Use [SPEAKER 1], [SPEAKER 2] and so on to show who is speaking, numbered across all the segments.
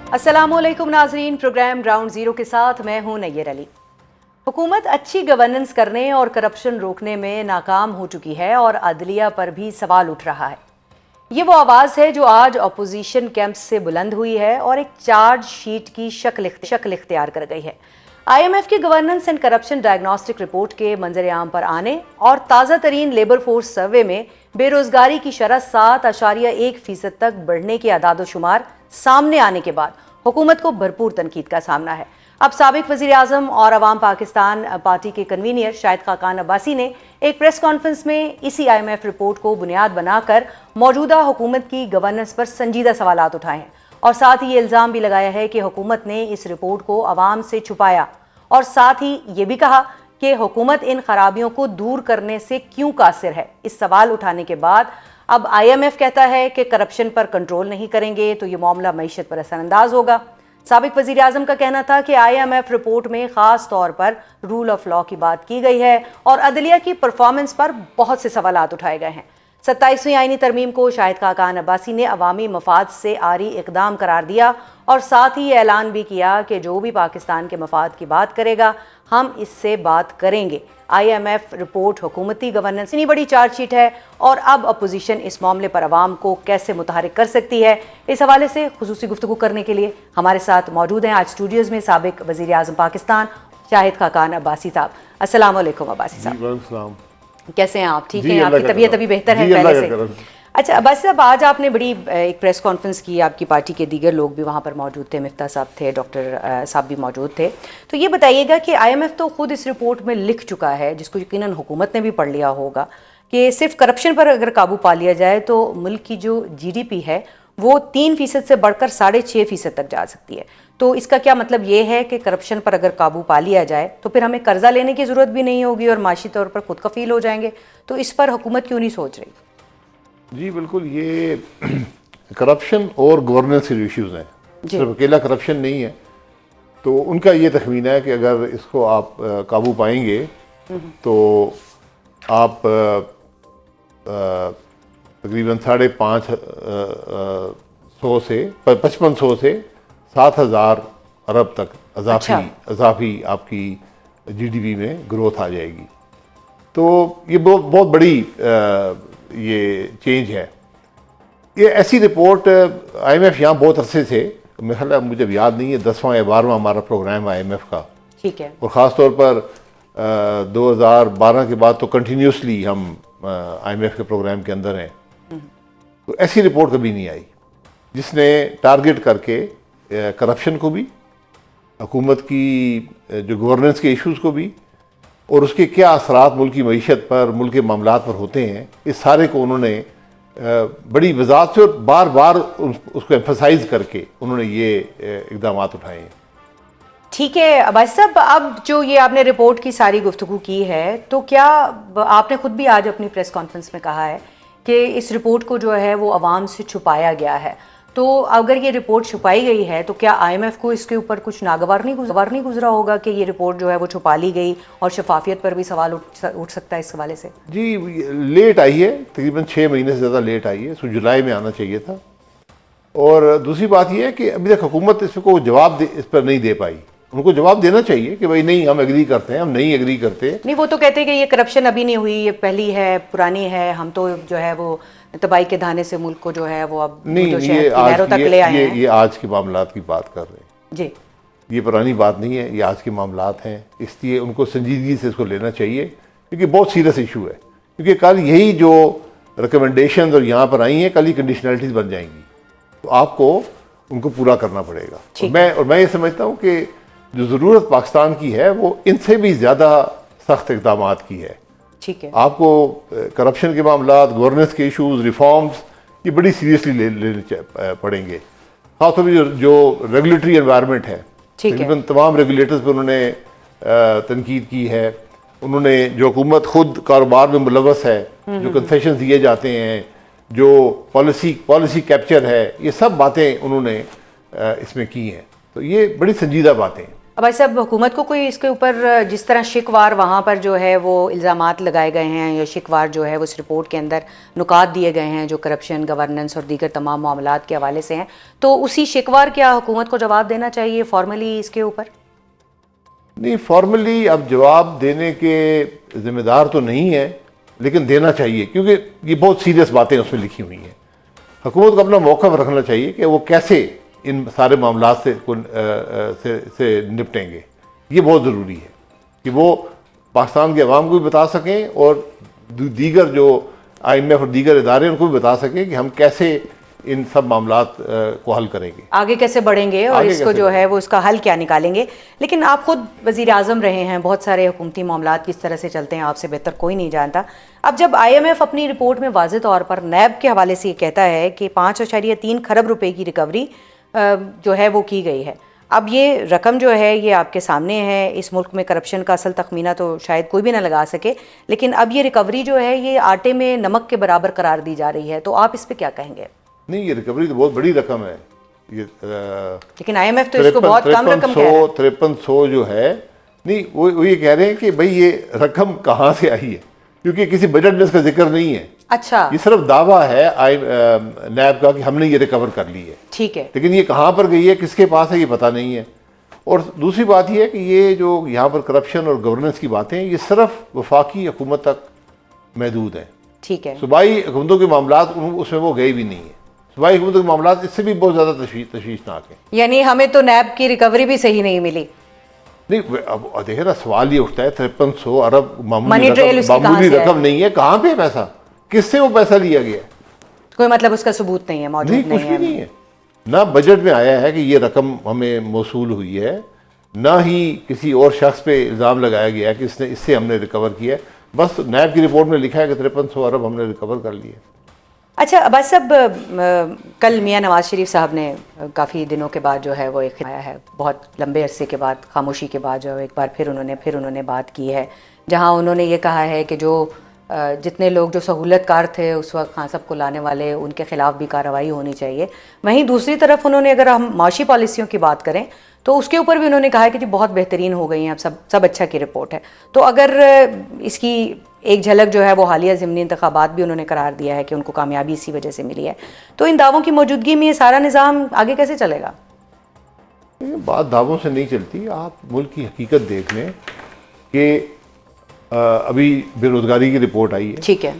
[SPEAKER 1] अस्सलामुअलैकुम नाजरीन, programme ground zero के साथ मैं हूं नैयर अली। हुकूमत अच्छी गवर्नेंस करने और करप्शन रोकने में नाकाम हो चुकी है और अदलिया पर भी सवाल उठ रहा है। ये वो आवाज़ है जो आज अपोजिशन कैंप से बुलंद हुई है और एक चार्ज शीट की शक्ल इख्तियार कर गई है। IMF की governance and corruption diagnostic report के मंजर आम पर आने और ताज़ा तरीन लेबर फोर्स सर्वे में बेरोजगारी की शरह 7.1% तक बढ़ने की आदादोशुमार सामने आने के बाद हुकूमत को भरपूर तनकीद का सामना है। अब साबिक वज़ीर आज़म और अवाम पाकिस्तान पार्टी के कन्वीनियर शाहिद खाकान अब्बासी ने एक प्रेस कॉन्फ्रेंस में इसी IMF रिपोर्ट को बुनियाद बनाकर मौजूदा हुकूमत की गवर्नेंस पर संजीदा सवालात उठाए हैं और साथ ही ये इल्ज़ाम भी लगाया है कि हुकूमत ने इस रिपोर्ट को अवाम से छुपाया और साथ ही ये भी कहा कि हुकूमत इन खराबियों को दूर करने से क्यों कासिर है। इस सवाल उठाने के बाद अब IMF कहता है कि करप्शन पर कंट्रोल नहीं करेंगे तो ये मामला मईशत पर असरअंदाज होगा। साबिक वज़ीर आज़म का कहना था कि IMF रिपोर्ट में ख़ास तौर पर रूल ऑफ लॉ की बात की गई है और अदलिया की परफॉर्मेंस पर बहुत से सवालात उठाए गए हैं। 27वीं आईनी तरमीम को शाहिद खाकान अब्बासी ने अवामी मफाद से आरी इकदाम करार दिया और साथ ही ये ऐलान भी किया कि जो भी पाकिस्तान के मफाद की बात करेगा हम इससे बात करेंगे। IMF रिपोर्ट हुकूमती गवर्नेंस इतनी बड़ी चार्जशीट है और अब अपोजिशन इस मामले पर अवाम को कैसे मुतहरिक कर सकती है, इस हवाले से खुसूसी गुफ्तगू करने के लिए हमारे साथ मौजूद हैं आज स्टूडियोज़ में साबिक वज़ीर आज़म पाकिस्तान शाहिद खाकान अब्बासी साहब। अस्सलाम वालेकुम अब्बासी साहब, कैसे हैं आप? ठीक हैं? आपकी तबीयत अभी बेहतर है पहले से? अच्छा अब्बासी साहब, आज आपने बड़ी एक प्रेस कॉन्फ्रेंस की, आपकी पार्टी के दीगर लोग भी वहाँ पर मौजूद थे, मिफ्ता साहब थे, डॉक्टर साहब भी मौजूद थे। तो ये बताइएगा कि IMF तो खुद इस रिपोर्ट में लिख चुका है, जिसको यकीनन हुकूमत ने भी पढ़ लिया होगा, कि सिर्फ करप्शन पर अगर काबू पा लिया जाए तो मुल्क की जो GDP है वो 3% से बढ़कर 6.5% तक जा सकती है। तो इसका क्या मतलब ये है कि करप्शन पर अगर काबू पा लिया जाए तो फिर हमें कर्जा लेने की ज़रूरत भी नहीं होगी और माशी तौर पर खुद कफील हो जाएंगे। तो इस पर हुकूमत क्यों नहीं सोच रही?
[SPEAKER 2] जी बिल्कुल, ये करप्शन और गवर्नेंस के इश्यूज़ हैं, सिर्फ अकेला करप्शन नहीं है। तो उनका ये तखमीना है कि अगर इसको आप काबू पाएंगे तो आप तकरीबन 550 से 5500 से 7000 अरब तक अजाफी आपकी GDP में ग्रोथ आ जाएगी। तो ये बहुत बड़ी ये चेंज है। ये ऐसी रिपोर्ट IMF यहाँ बहुत अरसे से, मेरे ख्याल मुझे याद नहीं है 10वां या 12वां हमारा प्रोग्राम है IMF का, ठीक है, और ख़ास तौर पर 2012 के बाद तो कंटिन्यूसली हम IMF के प्रोग्राम के अंदर हैं। तो ऐसी रिपोर्ट कभी नहीं आई जिसने टारगेट करके करप्शन को भी, हुकूमत की जो गवर्नेंस के इश्यूज़ को भी और उसके क्या असरात मुल्क की मईशत पर, मुल्क के मामलात पर होते हैं, इस सारे को उन्होंने बड़ी वजाहत से और बार बार उसको एम्फसाइज करके उन्होंने ये इक़दाम उठाए हैं।
[SPEAKER 1] ठीक है अब्बासी साहब, अब जो ये आपने रिपोर्ट की सारी गुफ्तगू की है, तो क्या आपने खुद भी आज अपनी प्रेस कॉन्फ्रेंस में कहा है कि इस रिपोर्ट को जो है वो अवाम से छुपाया गया है, तो अगर ये रिपोर्ट छुपाई गई है तो क्या IMF को इसके ऊपर कुछ नागवार नहीं गुजरा होगा कि ये रिपोर्ट जो है वो छुपा ली गई और शफाफियत पर भी सवाल उठ सकता है इस हवाले से? जी
[SPEAKER 2] लेट आई है, तकरीबन 6 महीने से ज़्यादा लेट आई है, इसको जुलाई में आना चाहिए था। और दूसरी बात यह है कि अभी तक हुकूमत इसको जवाब इस पर नहीं दे पाई। उनको जवाब देना चाहिए कि भाई नहीं, हम एग्री करते हैं, हम नहीं एग्री करते।
[SPEAKER 1] नहीं, वो तो कहते हैं कि ये करप्शन अभी नहीं हुई, ये पहली है, पुरानी है, हम तो जो है वो तबाही के दाने से मुल्क को जो है वो अब
[SPEAKER 2] नहीं, ये आज के मामलात की बात कर रहे हैं जी, ये पुरानी बात नहीं है, ये आज के मामलात हैं। इसलिए उनको संजीदगी से इसको लेना चाहिए क्योंकि बहुत सीरियस इशू है। क्योंकि कल यही जो रिकमेंडेशन और यहाँ पर आई हैं, कल ही कंडीशनलिटीज़ बन जाएंगी, तो आपको उनको पूरा करना पड़ेगा। और मैं ये समझता हूँ कि जो ज़रूरत पाकिस्तान की है वो इनसे भी ज़्यादा सख्त इक़दाम की है। ठीक है, आपको करप्शन के मामला, गवर्नेंस के इश्यूज, रिफॉर्म्स, ये बड़ी सीरियसली लेने पड़ेंगे। खासतौर पर जो रेगुलेटरी एनवायरनमेंट है, तकरीबन तमाम रेगुलेटर्स पर उन्होंने तनकीद की है। उन्होंने जो हुकूमत खुद कारोबार में मुलव्वस है, जो कंसेशन दिए जाते हैं, जो पॉलिसी कैप्चर है, ये सब बातें उन्होंने इसमें की हैं। तो ये बड़ी संजीदा बातें हैं।
[SPEAKER 1] अब भाई साहब, हुकूमत को कोई इसके ऊपर जिस तरह शिकवार वहाँ पर जो है वो इल्ज़ामात लगाए गए हैं या शिकवार जो है वो इस रिपोर्ट के अंदर नुकात दिए गए हैं जो करप्शन, गवर्नेंस और दीगर तमाम मामलात के हवाले से हैं, तो उसी शिकवार क्या हुकूमत को जवाब देना चाहिए फॉर्मली इसके ऊपर?
[SPEAKER 2] नहीं, फॉर्मली अब जवाब देने के जिम्मेदार तो नहीं है, लेकिन देना चाहिए क्योंकि ये बहुत सीरियस बातें उसमें लिखी हुई हैं। हुकूमत को अपना मौक़िफ़ रखना चाहिए कि वो कैसे इन सारे मामलात से निपटेंगे। ये बहुत ज़रूरी है कि वो पाकिस्तान के अवाम को भी बता सकें और दीगर जो IMF और दीगर इदारे उनको भी बता सकें कि हम कैसे इन सब मामलात को हल करेंगे, आगे
[SPEAKER 1] कैसे बढ़ेंगे और इसको जो है वो इसका हल क्या निकालेंगे। लेकिन आप खुद वज़ीर आज़म रहे हैं, बहुत सारे हुकूमती मामलात किस तरह से चलते हैं आपसे बेहतर कोई नहीं जानता। अब जब IMF अपनी रिपोर्ट में वाज़ेह तौर पर नैब के हवाले से ये कहता है कि 5.3 खरब रुपए की रिकवरी जो है वो की गई है, अब ये रकम जो है ये आपके सामने है। इस मुल्क में करप्शन का असल तखमीना तो शायद कोई भी ना लगा सके, लेकिन अब ये रिकवरी जो है ये आटे में नमक के बराबर करार दी जा रही है, तो आप इस पर क्या कहेंगे?
[SPEAKER 2] नहीं, ये रिकवरी तो बहुत बड़ी रकम है ये,
[SPEAKER 1] लेकिन IMF तो इसको बहुत कम रकम कह रहा है।
[SPEAKER 2] 5300 जो है, नहीं वो ये कह रहे हैं कि भाई ये रकम कहाँ से आई है, क्योंकि किसी बजट में इसका जिक्र नहीं है।
[SPEAKER 1] अच्छा,
[SPEAKER 2] ये सिर्फ दावा है नैब का कि हमने ये रिकवर कर ली है,
[SPEAKER 1] ठीक है,
[SPEAKER 2] लेकिन ये कहाँ पर गई है, किसके पास है, ये पता नहीं है। और दूसरी बात यह है कि ये जो यहाँ पर करप्शन और गवर्नेंस की बातें हैं, ये सिर्फ वफाकी हुकूमत तक महदूद हैं।
[SPEAKER 1] ठीक है,
[SPEAKER 2] सूबाई हुकूमतों के मामलात उसमें वो गए भी नहीं है। सूबाई हुकूमतों के मामलात इससे भी बहुत ज़्यादा तशवीशनाक है।
[SPEAKER 1] यानी हमें तो नैब की रिकवरी भी सही नहीं मिली।
[SPEAKER 2] नहीं, अब देखिए ना, सवाल ये उठता है 5300 अरब
[SPEAKER 1] मामूली
[SPEAKER 2] रकम नहीं है, कहाँ पे पैसा, किससे वो पैसा लिया गया?
[SPEAKER 1] कोई मतलब उसका सबूत नहीं है, मौजूद
[SPEAKER 2] नहीं, कुछ भी नहीं है। ना बजट में आया है कि ये रकम हमें मौसूल हुई है, ना ही किसी और शख्स पे इल्ज़ाम लगाया गया है कि इससे हमने रिकवर किया है। बस नैब की रिपोर्ट में लिखा है कि 5300 अरब हमने रिकवर कर लिए।
[SPEAKER 1] अच्छा अब्बास साहब, कल मियां नवाज शरीफ साहब ने काफ़ी दिनों के बाद जो है वो एक आया है, बहुत लंबे अरसे के बाद, खामोशी के बाद जो एक बार फिर उन्होंने बात की है, जहां उन्होंने ये कहा है कि जो जितने लोग जो सहूलतकार थे उस वक्त खान साहब को लाने वाले, उनके खिलाफ भी कार्रवाई होनी चाहिए। वहीं दूसरी तरफ उन्होंने, अगर हम माशी पॉलिसियों की बात करें तो उसके ऊपर भी उन्होंने कहा है कि जी बहुत बेहतरीन हो गई हैं, अब सब अच्छा की रिपोर्ट है। तो अगर इसकी एक झलक जो है वो हालिया ज़िमनी इंतखाबात भी उन्होंने करार दिया है कि उनको कामयाबी इसी वजह से मिली है, तो इन दावों की मौजूदगी में ये सारा निज़ाम आगे कैसे चलेगा?
[SPEAKER 2] बात दावों से नहीं चलती। आप मुल्क की हकीकत देख लें कि अभी बेरोज़गारी की रिपोर्ट आई है,
[SPEAKER 1] ठीक है,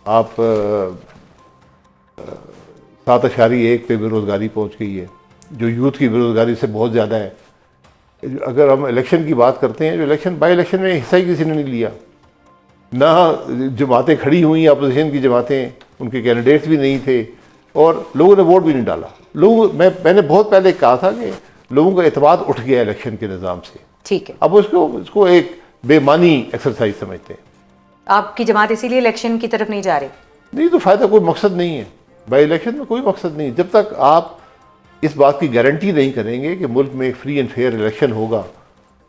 [SPEAKER 2] आप 7.1 पे बेरोज़गारी पहुंच गई है, जो यूथ की बेरोज़गारी से बहुत ज़्यादा है। अगर हम इलेक्शन की बात करते हैं, जो इलेक्शन बाई इलेक्शन में हिस्सा ही किसी ने नहीं लिया, ना जमातें खड़ी हुई, अपोजिशन की जमातें, उनके कैंडिडेट्स भी नहीं थे और लोगों ने वोट भी नहीं डाला। मैंने बहुत पहले कहा था कि लोगों का एतमाद उठ गया इलेक्शन के निज़ाम से।
[SPEAKER 1] ठीक है,
[SPEAKER 2] अब उसको एक बेमानी एक्सरसाइज समझते हैं।
[SPEAKER 1] आपकी जमात इसीलिए इलेक्शन की तरफ नहीं जा रही?
[SPEAKER 2] नहीं, तो फ़ायदा कोई मकसद नहीं है, बाई इलेक्शन में कोई मकसद नहीं। जब तक आप इस बात की गारंटी नहीं करेंगे कि मुल्क में एक फ्री एंड फेयर इलेक्शन होगा,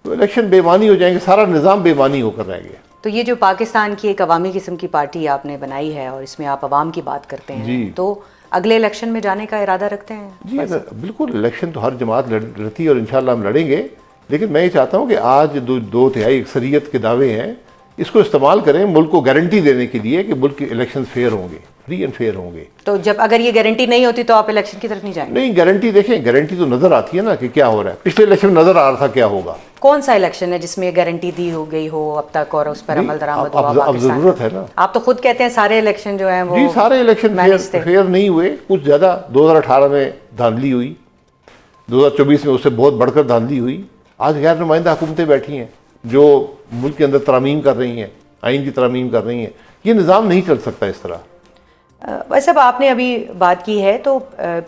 [SPEAKER 2] तो इलेक्शन बेमानी हो जाएंगे, सारा निज़ाम बेमानी होकर रह गया।
[SPEAKER 1] तो ये जो पाकिस्तान की एक अवामी किस्म की पार्टी आपने बनाई है और इसमें आप अवाम की बात करते हैं, तो अगले इलेक्शन में जाने का इरादा रखते हैं?
[SPEAKER 2] जी बिल्कुल, इलेक्शन तो हर जमात लड़ती है और इंशाल्लाह हम लड़ेंगे, लेकिन मैं ये चाहता हूँ कि आज 2/3 अक्सरियत के दावे हैं, इसको इस्तेमाल करें मुल्क को गारंटी देने के लिए कि मुल्क के इलेक्शन फेयर होंगे, फ्री एंड फेयर होंगे।
[SPEAKER 1] तो जब अगर ये गारंटी नहीं होती तो आप इलेक्शन की तरफ नहीं जाएंगे?
[SPEAKER 2] नहीं, गारंटी देखें, गारंटी तो नजर आती है ना कि क्या हो रहा है। पिछले इलेक्शन में नजर आ रहा था क्या होगा।
[SPEAKER 1] कौन सा इलेक्शन है जिसमें गारंटी दी हो गई हो अब तक और उस पर अमल दरामद हुआ?
[SPEAKER 2] अब जरूरत है ना।
[SPEAKER 1] आप तो खुद कहते हैं सारे इलेक्शन जो है वो,
[SPEAKER 2] जी सारे इलेक्शन फेयर नहीं हुए, कुछ ज्यादा 2018 में धांधली हुई, 2024 में उससे बहुत बढ़कर धांधली हुई। आज गैर नुमाइंदा हुकूमतें बैठी हैं जो मुल्क के अंदर तरामीम कर रही हैं, आइन की तरामीम कर रही हैं। ये निज़ाम नहीं चल सकता इस तरह।
[SPEAKER 1] वैसे अब आपने अभी बात की है तो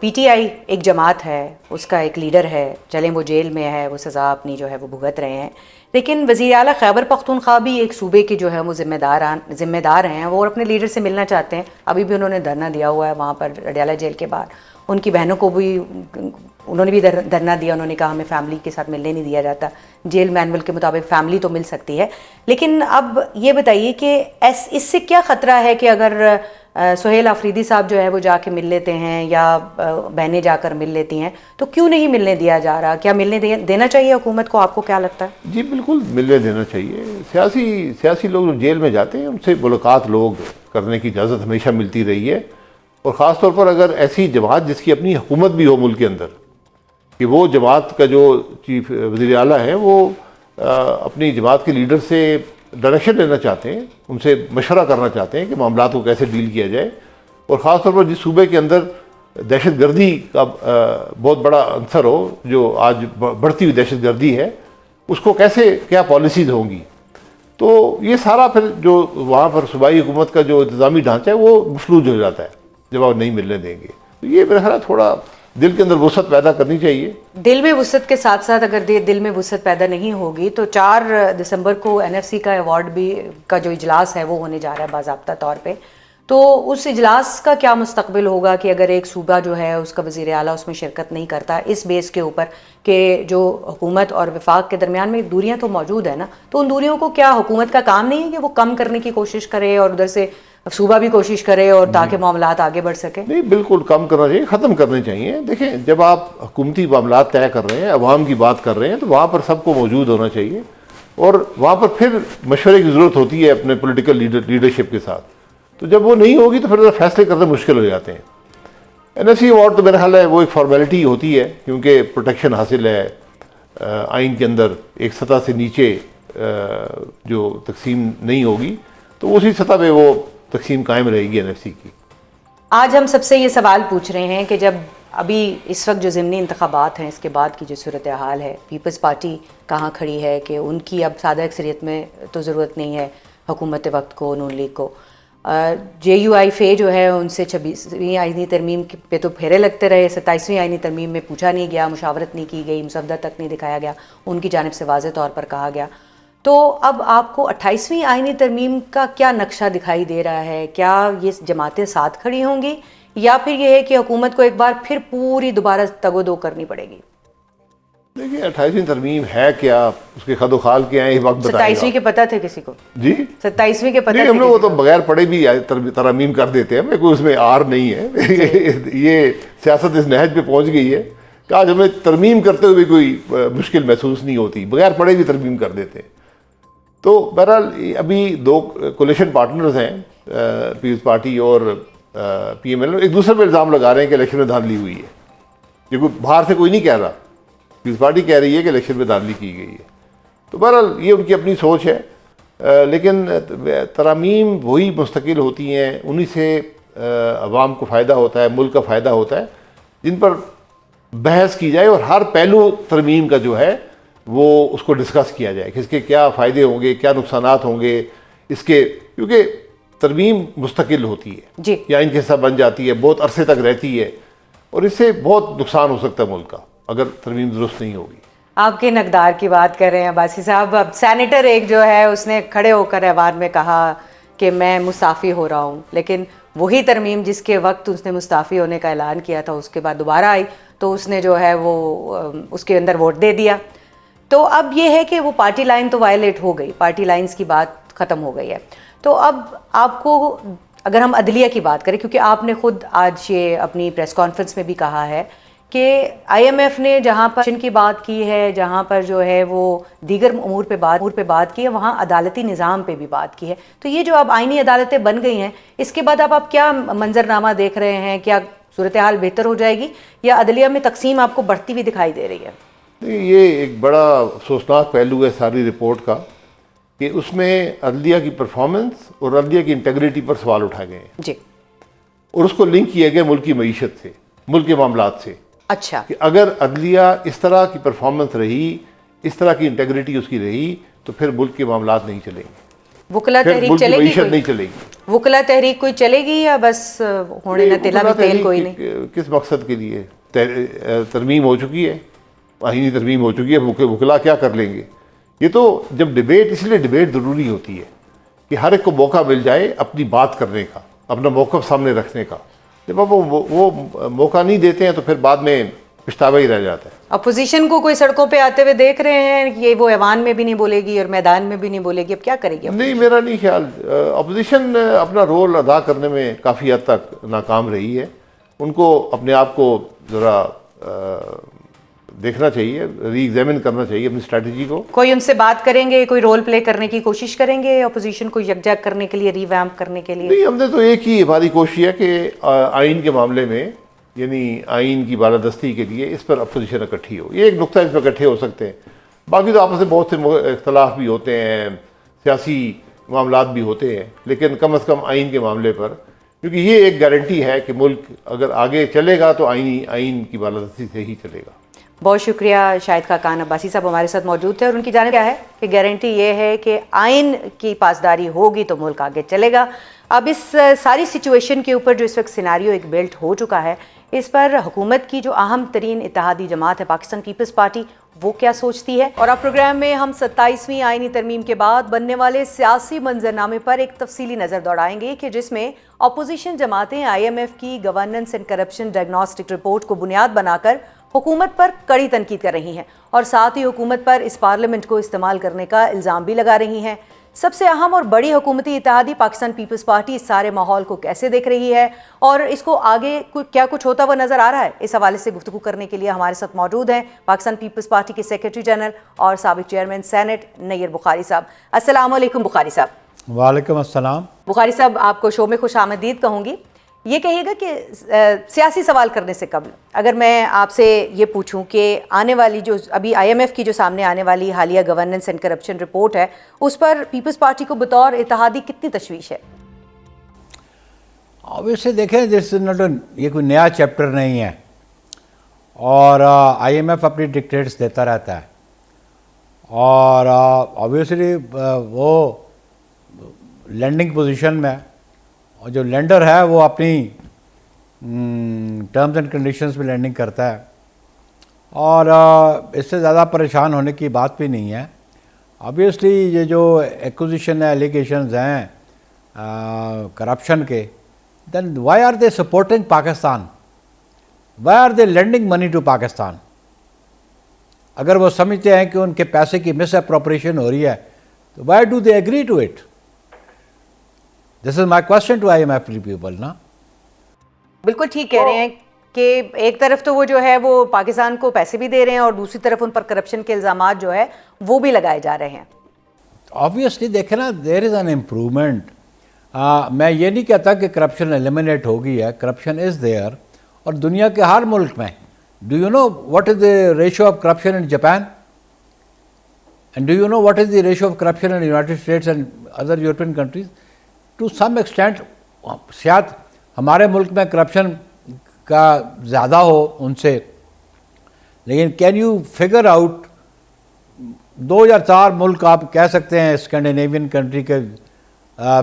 [SPEAKER 1] PTI एक जमात है, उसका एक लीडर है, चलें वो जेल में है, वो सज़ा अपनी जो है वो भुगत रहे हैं, लेकिन वज़ीर आला खैबर पख्तूनख्वा भी एक सूबे के जो है वो ज़िम्मेदार हैं, वो अपने लीडर से मिलना चाहते हैं। अभी भी उन्होंने धरना दिया हुआ है वहाँ पर अडयाला जेल के बाहर। उनकी बहनों को भी उन्होंने भी धरना दिया, उन्होंने कहा हमें फैमिली के साथ मिलने नहीं दिया जाता। जेल मैनुअल के मुताबिक फैमिली तो मिल सकती है, लेकिन अब ये बताइए कि इससे क्या ख़तरा है कि अगर सुहेल आफरीदी साहब जो है वो जाके मिल लेते हैं या बहनें जाकर मिल लेती हैं, तो क्यों नहीं मिलने दिया जा रहा? क्या मिलने देना चाहिए हुकूमत को, आपको क्या लगता है?
[SPEAKER 2] जी बिल्कुल मिलने देना चाहिए। सियासी लोग जो जेल में जाते हैं उनसे मुलाकात लोग करने की इजाज़त हमेशा मिलती रही है, और ख़ास तौर पर अगर ऐसी जमात जिसकी अपनी हुकूमत भी हो मुल्क के अंदर, कि वो जमात का जो चीफ वज़ीर आला है वो अपनी जमात के लीडर से डायरेक्शन लेना चाहते हैं, उनसे मशवरा करना चाहते हैं कि मामलात को कैसे डील किया जाए, और ख़ास तौर पर जिस सूबे के अंदर दहशतगर्दी का बहुत बड़ा अंसर हो, जो आज बढ़ती हुई दहशतगर्दी है, उसको कैसे क्या पॉलिसीज़ होंगी, तो ये सारा फिर जो वहाँ पर सूबाई हुकूमत का जो इंतज़ामी ढांचा है वो मफलूज हो जाता है जब आप नहीं मिलने देंगे। तो ये मेरा ख्याल थोड़ा दिल के अंदर वुसअत पैदा करनी चाहिए।
[SPEAKER 1] दिल में वुसअत के साथ साथ अगर दिल में वुसअत पैदा नहीं होगी तो 4 दिसंबर को NFC का अवार्ड भी का जो इजलास है वो होने जा रहा है बाज़ाब्ता तौर पे, तो उस इजलास का क्या मुस्तकबिल होगा कि अगर एक सूबा जो है उसका वज़ीर आला उसमें शिरकत नहीं करता, इस बेस के ऊपर कि जो हुकूमत और वफाक के दरमियान में दूरियां तो मौजूद है ना, तो उन दूरियों को क्या हुकूमत का काम नहीं है कि वो कम करने की कोशिश करे और उधर से सूबा भी कोशिश करे और ताकि मामलात आगे बढ़ सके? नहीं,
[SPEAKER 2] बिल्कुल कम करना चाहिए, ख़त्म करने चाहिए। देखें, जब आप हुकूमती मामलात तय कर रहे हैं, अवाम की बात कर रहे हैं, तो वहाँ पर सबको मौजूद होना चाहिए, और वहाँ पर फिर मशवरे की ज़रूरत होती है अपने पोलिटिकल लीडरशिप के साथ। तो जब वो नहीं होगी तो फिर फैसले करने मुश्किल हो जाते हैं। NFC अवार्ड तो मेरा ख्याल है वो एक फॉर्मेलिटी होती है, क्योंकि प्रोटेक्शन हासिल है आइन के अंदर, एक सतह से नीचे जो तकसीम नहीं होगी तो उसी सतह पे वो तकसीम कायम रहेगी NFC की।
[SPEAKER 1] आज हम सबसे ये सवाल पूछ रहे हैं कि जब अभी इस वक्त जो ज़िमनी इंतखाबात हैं इसके बाद की जो सूरत हाल है, पीपल्स पार्टी कहाँ खड़ी है कि उनकी अब सादा अक्सरियत में तो ज़रूरत नहीं है हुकूमत वक्त को, नून लीग को। JUI जो है उनसे 26वीं आइनी तरमीम पे तो फेरे लगते रहे, 27वीं आइनी तरमीम में पूछा नहीं गया, मुशावरत नहीं की गई, मुसवदा तक नहीं दिखाया गया, उनकी जानिब से वाज़े तौर पर कहा गया। तो अब आपको 28वीं आइनी तरमीम का क्या नक्शा दिखाई दे रहा है? क्या ये जमातें साथ खड़ी होंगी या फिर ये है कि हुकूमत को एक बार फिर पूरी दोबारा तगोदो करनी पड़ेगी?
[SPEAKER 2] देखिए, 28वीं तरमीम है क्या, उसके खदोखाल क्या है, वक्त बताएगा।
[SPEAKER 1] 27वीं के पता थे किसी को? जी 27वीं के पता थे?
[SPEAKER 2] हम लोग वो तो बगैर पढ़े भी तरमीम कर देते हैं, मेरे को उसमें आर नहीं है। ये सियासत इस नहज पे पहुंच गई है कि आज हमें तरमीम करते हुए कोई मुश्किल महसूस नहीं होती, बगैर पढ़े भी तरमीम कर देते हैं। तो बहरहाल अभी 2 कोलिशन पार्टनर्स हैं, पीपल्स पार्टी और PML, एक दूसरे पर इल्ज़ाम लगा रहे हैं कि इलेक्शन में धांधली हुई है। ये कोई बाहर से कोई नहीं कह रहा, पीपल्स पार्टी कह रही है कि इलेक्शन में धांधली की गई है। तो बहरहाल ये उनकी अपनी सोच है, लेकिन तरामीम वही मुस्तकिल होती हैं, उन्हीं से अवाम को फ़ायदा होता है, मुल्क का फ़ायदा होता है, जिन पर बहस की जाए और हर पहलू तरमीम का जो है वो उसको डिस्कस किया जाए कि इसके क्या फ़ायदे होंगे, क्या नुकसानात होंगे इसके, क्योंकि तरमीम मुस्तकिल होती है जी, या इनके हिस्सा बन जाती है, बहुत अरसे तक रहती है, और इससे बहुत नुकसान हो सकता है मुल्क का अगर तरमीम दुरुस्त नहीं होगी।
[SPEAKER 1] आपके नकदार की बात कर रहे हैं अब्बासी साहब। अब सेनेटर एक जो है उसने खड़े होकर ऐवान में कहा कि मैं मुस्ताफ़ी हो रहा हूँ, लेकिन वही तरमीम जिसके वक्त उसने मुस्ताफ़ी होने का ऐलान किया था उसके बाद दोबारा आई तो उसने जो है वो उसके अंदर वोट दे दिया। तो अब ये है कि वो पार्टी लाइन तो वायलेट हो गई, पार्टी लाइन्स की बात ख़त्म हो गई है। तो अब आपको अगर हम अदलिया की बात करें, क्योंकि आपने ख़ुद आज ये अपनी प्रेस कॉन्फ्रेंस में भी कहा है कि IMF ने जहाँ पर की बात की है, जहाँ पर जो है वो दीगर उमूर पे बात की है, वहाँ अदालती निज़ाम पे भी बात की है। तो ये जो अब आइनी अदालतें बन गई हैं, इसके बाद अब आप क्या मंजरनामा देख रहे हैं? क्या सूरत हाल बेहतर हो जाएगी या अदलिया में तकसीम आपको बढ़ती हुई दिखाई दे रही है?
[SPEAKER 2] ये एक बड़ा अफसोसनाक पहलू है सारी रिपोर्ट का कि उसमें अदलिया की परफॉर्मेंस और अदलिया की इंटेग्रिटी पर सवाल उठाए गए हैं जी, और उसको लिंक किया गया मुल्क की मईशत से, मुल्क के मामलात से।
[SPEAKER 1] अच्छा,
[SPEAKER 2] कि अगर अदलिया इस तरह की परफॉर्मेंस रही, इस तरह की इंटेग्रिटी उसकी रही, तो फिर मुल्क के मामलात नहीं चलेंगे,
[SPEAKER 1] वुकला तहरीक चलेगी,
[SPEAKER 2] मईशत नहीं चलेगी।
[SPEAKER 1] वुकला तहरीक कोई चलेगी या बस होने न तेला भी तेल कोई नहीं?
[SPEAKER 2] किस मकसद के लिए? तरमीम हो चुकी है, आईनी तरमीम हो चुकी है, वुकला क्या कर लेंगे? ये तो जब डिबेट, इसलिए डिबेट ज़रूरी होती है कि हर एक को मौका मिल जाए अपनी बात करने का, अपना मौक़िफ़ सामने रखने का। जब आप वो मौका नहीं देते हैं तो फिर बाद में पछतावा ही रह जाता है।
[SPEAKER 1] अपोजिशन को कोई सड़कों पे आते हुए देख रहे हैं, ये वो ऐवान में भी नहीं बोलेगी और मैदान में भी नहीं बोलेगी, अब क्या करेगी?
[SPEAKER 2] नहीं, मेरा नहीं ख्याल। अपोजिशन अपना रोल अदा करने में काफ़ी हद तक नाकाम रही है। उनको अपने आप को ज़रा देखना चाहिए, री एग्जामिन करना चाहिए अपनी स्ट्रैटेजी को।
[SPEAKER 1] कोई उनसे बात करेंगे, कोई रोल प्ले करने की कोशिश करेंगे अपोजिशन को यकजाक करने के लिए, रिवैम्प करने के लिए?
[SPEAKER 2] नहीं, हमने तो एक ही हमारी कोशिश है कि आइन के मामले में, यानी आइन की बालादस्ती के लिए इस पर अपोजिशन इकट्ठी हो। ये एक नुक्ता, इस पर इकट्ठे हो सकते हैं। बाकी तो आपस में बहुत से इख्तलाफ भी होते हैं, सियासी मामलात भी होते हैं, लेकिन कम अज़ कम आइन के मामले पर, क्योंकि ये एक गारंटी है कि मुल्क अगर आगे चलेगा तो आइन की बालादस्ती से ही चलेगा।
[SPEAKER 1] बहुत शुक्रिया। शाहिद खाकान अब्बासी साहब हमारे साथ मौजूद थे और उनकी जानिब क्या है कि गारंटी ये है कि आइन की पासदारी होगी तो मुल्क आगे चलेगा। अब इस सारी सिचुएशन के ऊपर जो इस वक्त सिनारियो एक बिल्ट हो चुका है, इस पर हुकूमत की जो अहम तरीन इत्तेहादी जमात है पाकिस्तान पीपल्स पार्टी, वो क्या सोचती है। और अब प्रोग्राम में हम 27वीं आइनी तरमीम के बाद बनने वाले सियासी मंजरनामे पर एक तफसीली नज़र दौड़ाएंगे कि जिसमें अपोजिशन जमातें IMF की governance and corruption diagnostic report को बुनियाद बनाकर हुकूमत पर कड़ी तनकीद कर रही हैं और साथ ही हुकूमत पर इस पार्लियामेंट को इस्तेमाल करने का इल्ज़ाम भी लगा रही हैं। सबसे अहम और बड़ी हुकूमती इत्तेहादी पाकिस्तान पीपल्स पार्टी इस सारे माहौल को कैसे देख रही है और इसको आगे क्या कुछ होता हुआ नजर आ रहा है, इस हवाले से गुफ्तगू करने के लिए हमारे साथ मौजूद हैं पाकिस्तान पीपल्स पार्टी के सेक्रेटरी जनरल और साबिक चेयरमैन सेनेट नैयर बुखारी साहब। अस्सलाम वालेकुम बुखारी साहब।
[SPEAKER 3] वालेकुम अस्सलाम।
[SPEAKER 1] बुखारी साहब, आपको शो में खुश आमदीद कहूँगी। ये कहिएगा कि सियासी सवाल करने से कबल अगर मैं आपसे ये पूछूं कि आने वाली जो अभी IMF की जो सामने आने वाली हालिया गवर्नेंस एंड करप्शन रिपोर्ट है, उस पर पीपल्स पार्टी को बतौर इत्तेहादी कितनी तशवीश है?
[SPEAKER 3] ऑब्वियसली देखें, दिस इज नॉट, ये कोई नया चैप्टर नहीं है और IMF अपनी डिक्टेट्स देता रहता है और ऑब्वियसली वो लैंडिंग पोजीशन में, और जो लेंडर है वो अपनी टर्म्स एंड कंडीशंस में लैंडिंग करता है और इससे ज़्यादा परेशान होने की बात भी नहीं है। ऑब्वियसली ये जो एक्विजिशन एलिगेशंस हैं करप्शन के, then why are they supporting Pakistan, why are they lending money to Pakistan? अगर वो समझते हैं कि उनके पैसे की मिस अप्रोप्रिएशन हो रही है तो why do they agree to it? This is my question to IMF people ना।
[SPEAKER 1] बिल्कुल ठीक कह रहे हैं कि एक तरफ तो वो जो है वो पाकिस्तान को पैसे भी दे रहे हैं और दूसरी तरफ उन पर करप्शन के इल्जामात जो है वो भी लगाए जा रहे हैं।
[SPEAKER 3] ऑब्वियसली देखे ना, देयर इज़ एन इम्प्रूवमेंट। मैं ये नहीं कहता कि करप्शन एलिमिनेट हो गई है, करप्शन इज़ देयर और दुनिया के हर मुल्क में। Do you know what is the ratio of corruption in Japan and do you know what is the ratio of corruption in United States and other European countries? To some extent शायद हमारे मुल्क में corruption का ज़्यादा हो उनसे, लेकिन can you figure out 2004 मुल्क आप कह सकते हैं स्कैंडिनेवियन कंट्री के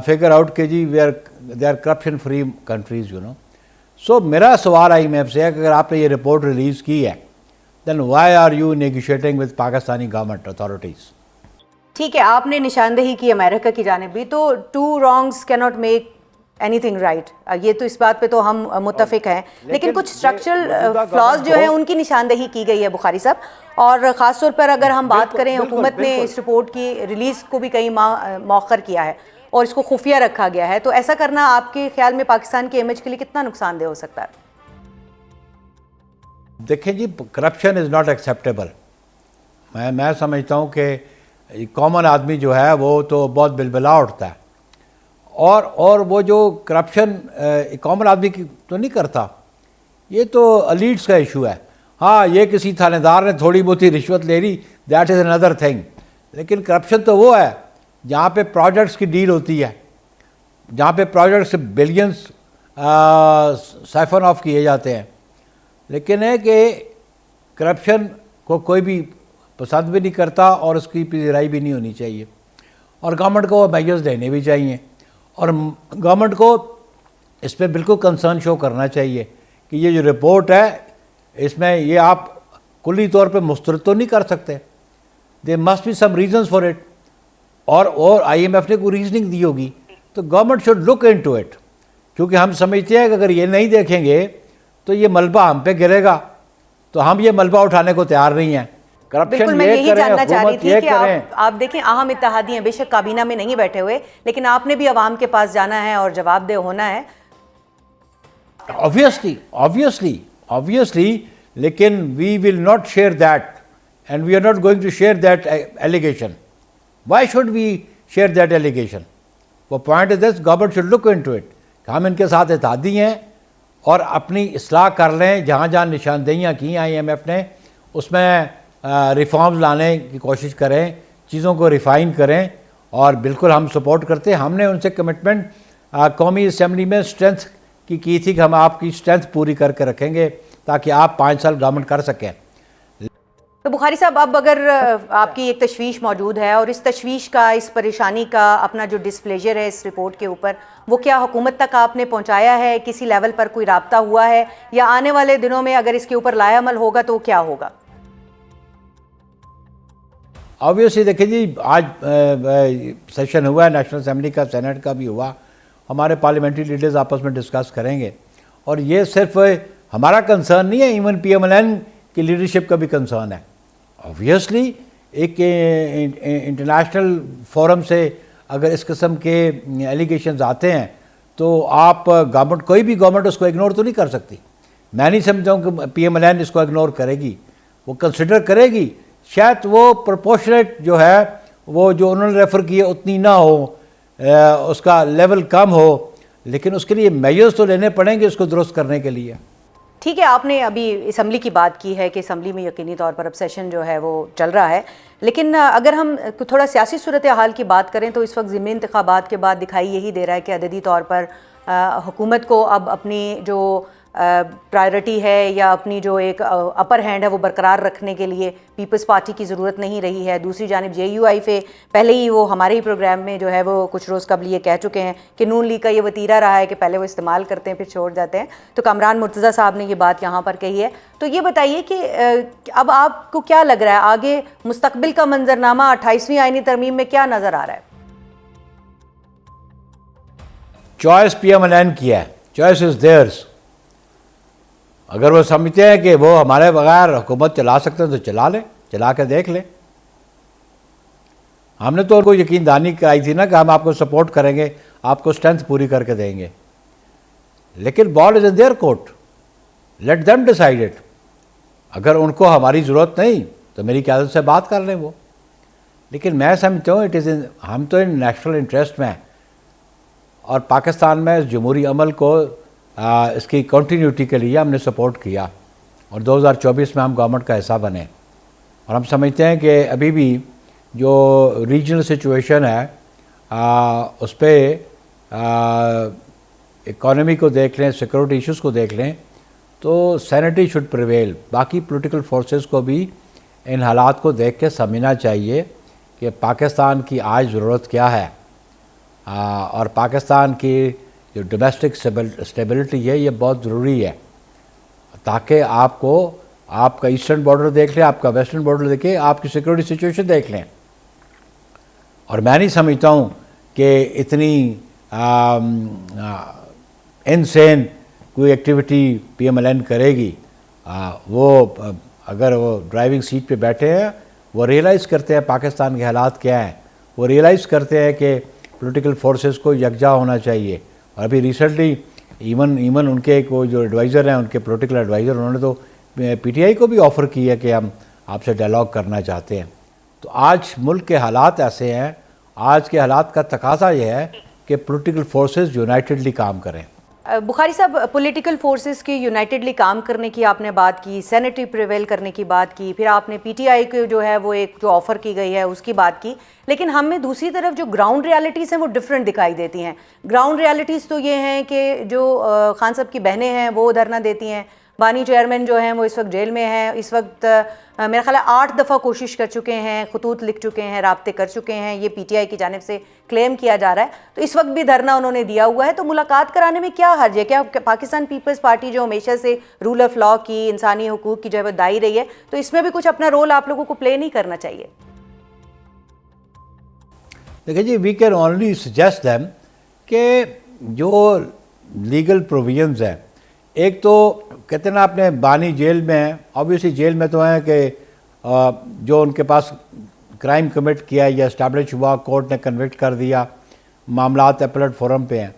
[SPEAKER 3] फिगर आउट के जी they are corruption free countries, you know. So मेरा सवाल IMF से है कि अगर आपने ये रिपोर्ट रिलीज़ की है, then why are you negotiating with Pakistani government authorities?
[SPEAKER 1] ठीक है, आपने निशानदेही की अमेरिका की जानिब भी, तो two wrongs can not make anything right, ये तो इस बात पे तो हम मुत्तफिक हैं, लेकिन कुछ स्ट्रक्चरल फ्लॉज जो है उनकी निशानदेही की गई है बुखारी साहब। और ख़ास तौर पर अगर हम बात करें, हुकूमत ने इस रिपोर्ट की रिलीज़ को भी कई मौखर किया है और इसको खुफिया रखा गया है, तो ऐसा करना आपके ख्याल में पाकिस्तान की इमेज के लिए कितना नुकसानदेह हो सकता है?
[SPEAKER 3] देखें जी, करप्शन इज़ नॉट एक्सेप्टेबल। मैं समझता हूँ कि कॉमन आदमी जो है वो तो बहुत बिलबिला उठता है और वो जो करप्शन कॉमन आदमी की तो नहीं करता, ये तो एलीट्स का इशू है। हाँ, ये किसी थानेदार ने थोड़ी बहुत ही रिश्वत ले ली, दैट इज़ अनदर थिंग, लेकिन करप्शन तो वो है जहाँ पे प्रोजेक्ट्स की डील होती है, जहाँ पे प्रोजेक्ट्स बिलियंस साइफन ऑफ किए जाते हैं। लेकिन है कि करप्शन को कोई भी पसंद भी नहीं करता और उसकी पिजराई भी नहीं होनी चाहिए और गवर्नमेंट को मेजर्स लेने भी चाहिए और गवर्नमेंट को इस पर बिल्कुल कंसर्न शो करना चाहिए कि ये जो रिपोर्ट है इसमें ये आप कुल्ली तौर पे मुस्तरद तो नहीं कर सकते, they must be some reasons for it, और IMF ने कोई रीजनिंग दी होगी तो government should look into it, क्योंकि हम समझते हैं कि अगर ये नहीं देखेंगे तो ये मलबा हम पे गिरेगा तो हम ये मलबा उठाने को तैयार नहीं हैं।
[SPEAKER 1] बिल्कुल, मैं यही जानना चाह रही थी कि आप देखें, अहम इत्तेहादी हैं, बेशक काबीना में नहीं बैठे हुए, लेकिन आपने भी अवाम के पास जाना है और जवाबदेह होना है।
[SPEAKER 3] Obviously, लेकिन we will not share that and we are not going to share that allegation. Why should we share that allegation? The point is this, government should look into it. हम इनके साथ इत्तेहादी हैं और अपनी इस्लाह कर लें। जहाँ जहाँ निशानदेहियाँ की IMF ने उसमें रिफॉर्म्स लाने की कोशिश करें, चीज़ों को रिफ़ाइन करें और बिल्कुल हम सपोर्ट करते हैं। हमने उनसे कमिटमेंट कौमी असम्बली में स्ट्रेंथ की थी कि हम आपकी स्ट्रेंथ पूरी करके रखेंगे ताकि आप 5 साल गवर्नमेंट कर सकें।
[SPEAKER 1] तो बुखारी साहब, अब अगर आपकी एक तशवीश मौजूद है और इस तशवीश का, इस परेशानी का अपना जो डिस्प्लेजर है इस रिपोर्ट के ऊपर, वो क्या हुकूमत तक आपने पहुंचाया है? किसी लेवल पर कोई राब्ता हुआ है या आने वाले दिनों में अगर इसके ऊपर लायामल होगा तो क्या होगा?
[SPEAKER 3] ऑब्वियसली देखिए जी, आज सेशन हुआ है नेशनल असेंबली का, सेनेट का भी हुआ। हमारे पार्लियामेंट्री लीडर्स आपस में डिस्कस करेंगे और ये सिर्फ हमारा कंसर्न नहीं है, इवन PMLN की लीडरशिप का भी कंसर्न है। ऑब्वियसली एक इंटरनेशनल फोरम से अगर इस किस्म के एलिगेशंस आते हैं तो आप गवर्नमेंट, कोई भी गवर्नमेंट उसको इग्नोर तो नहीं कर सकती। मैं नहीं समझता हूँ कि PMLN इसको इग्नोर करेगी, वो कंसिडर करेगी। शायद वो प्रोपोर्शनेट जो है वो जो उन्होंने रेफ़र की है उतनी ना हो, उसका लेवल कम हो, लेकिन उसके लिए मेजर्स तो लेने पड़ेंगे उसको दुरुस्त करने के लिए।
[SPEAKER 1] ठीक है, आपने अभी असम्बली की बात की है कि असम्बली में यकीनी तौर पर अब सेशन जो है वो चल रहा है, लेकिन अगर हम थोड़ा सियासी सूरत हाल की बात करें तो इस वक्त ज़िमनी इंतखाबात के बाद दिखाई यही दे रहा है कि अददी तौर पर हुकूमत को अब अपनी जो प्रायोरिटी है या अपनी जो एक अपर हैंड है वो बरकरार रखने के लिए पीपल्स पार्टी की ज़रूरत नहीं रही है। दूसरी जानिब JUIF पहले ही वो हमारे ही प्रोग्राम में जो है वो कुछ रोज़ कबल ये कह चुके हैं कि नून लीग का ये वतीरा रहा है कि पहले वो इस्तेमाल करते हैं फिर छोड़ जाते हैं। तो कामरान मुर्तज़ा साहब ने ये बात यहाँ पर कही है। तो ये बताइए कि अब आपको क्या लग रहा है आगे मुस्तकबिल का मंजरनामा 28वीं आईनी तरमीम में क्या नज़र आ रहा है?
[SPEAKER 3] चॉइस PMLN की है, चॉइस इज़ देयर्स। अगर वो समझते हैं कि वो हमारे बगैर हुकूमत चला सकते हैं तो चला लें, चला के देख लें। हमने तो उनको यकीनदानी कराई थी ना कि हम आपको सपोर्ट करेंगे, आपको स्ट्रेंथ पूरी करके देंगे, लेकिन ball is in their court, let them decide it. अगर उनको हमारी ज़रूरत नहीं तो मेरी क़यादत से बात कर लें वो, लेकिन मैं समझता हूँ इट इज़ इन, हम तो इन नेशनल इंटरेस्ट में हैं और पाकिस्तान में इस जमहूरी अमल को इसकी कंटिन्यूटी के लिए हमने सपोर्ट किया और 2024 में हम गवर्नमेंट का हिस्सा बने। और हम समझते हैं कि अभी भी जो रीजनल सिचुएशन है उस पर इकॉनमी को देख लें, सिक्योरिटी इश्यूज़ को देख लें तो सैनिटी शुड प्रिवेल। बाकी पॉलिटिकल फोर्सेस को भी इन हालात को देख के समझना चाहिए कि पाकिस्तान की आज ज़रूरत क्या है और पाकिस्तान की जो डोमेस्टिक स्टेबिलिटी है ये बहुत ज़रूरी है ताकि आपको आपका ईस्टर्न बॉर्डर देख लें, आपका वेस्टर्न बॉर्डर देखें, आपकी सिक्योरिटी सिचुएशन देख लें। और मैं नहीं समझता हूँ कि इतनी इनसेन कोई एक्टिविटी PMLN करेगी। वो अगर वो ड्राइविंग सीट पे बैठे हैं वो रियलाइज़ करते हैं पाकिस्तान के हालात क्या हैं, वो रियलाइज़ करते हैं कि पॉलिटिकल फोर्सेस को यकजा होना चाहिए। और अभी रिसेंटली इवन उनके को जो एडवाइज़र हैं, उनके पॉलिटिकल एडवाइज़र, उन्होंने तो PTI को भी ऑफ़र किया कि हम आपसे डायलॉग करना चाहते हैं। तो आज मुल्क के हालात ऐसे हैं, आज के हालात का तकाज़ा ये है कि पॉलिटिकल फोर्सेस यूनाइटेडली काम करें।
[SPEAKER 1] बुखारी साहब, पॉलिटिकल फोर्सेस की यूनाइटेडली काम करने की आपने बात की, सैनिटरी प्रिवेल करने की बात की, फिर आपने PTI को जो है वो एक जो ऑफ़र की गई है उसकी बात की, लेकिन हमें दूसरी तरफ जो ग्राउंड रियलिटीज़ हैं वो डिफरेंट दिखाई देती हैं। ग्राउंड रियलिटीज़ तो ये हैं कि जो खान साहब की बहनें हैं वो धरना देती हैं, बानी चेयरमैन जो हैं वो इस वक्त जेल में हैं, इस वक्त मेरा ख्याल है 8 दफ़ा कोशिश कर चुके हैं, खतूत लिख चुके हैं, राब्ते कर चुके हैं, ये PTI की जानिब से क्लेम किया जा रहा है। तो इस वक्त भी धरना उन्होंने दिया हुआ है, तो मुलाकात कराने में क्या हर्ज है? क्या पाकिस्तान पीपल्स पार्टी जो हमेशा से रूल ऑफ लॉ की, इंसानी हुकूक की जो है वो दाई रही है, तो इसमें भी कुछ अपना रोल आप लोगों को प्ले नहीं करना चाहिए?
[SPEAKER 3] देखिए जी, we can only suggest them कि जो लीगल प्रोविजंस हैं एक तो कहते ना अपने बानी जेल में है, ऑब्वियसली जेल में तो हैं कि जो उनके पास क्राइम कमिट किया या इस्टेब्लिश हुआ, कोर्ट ने कन्विक्ट कर दिया, मामलात अपीलेट फोरम पे हैं।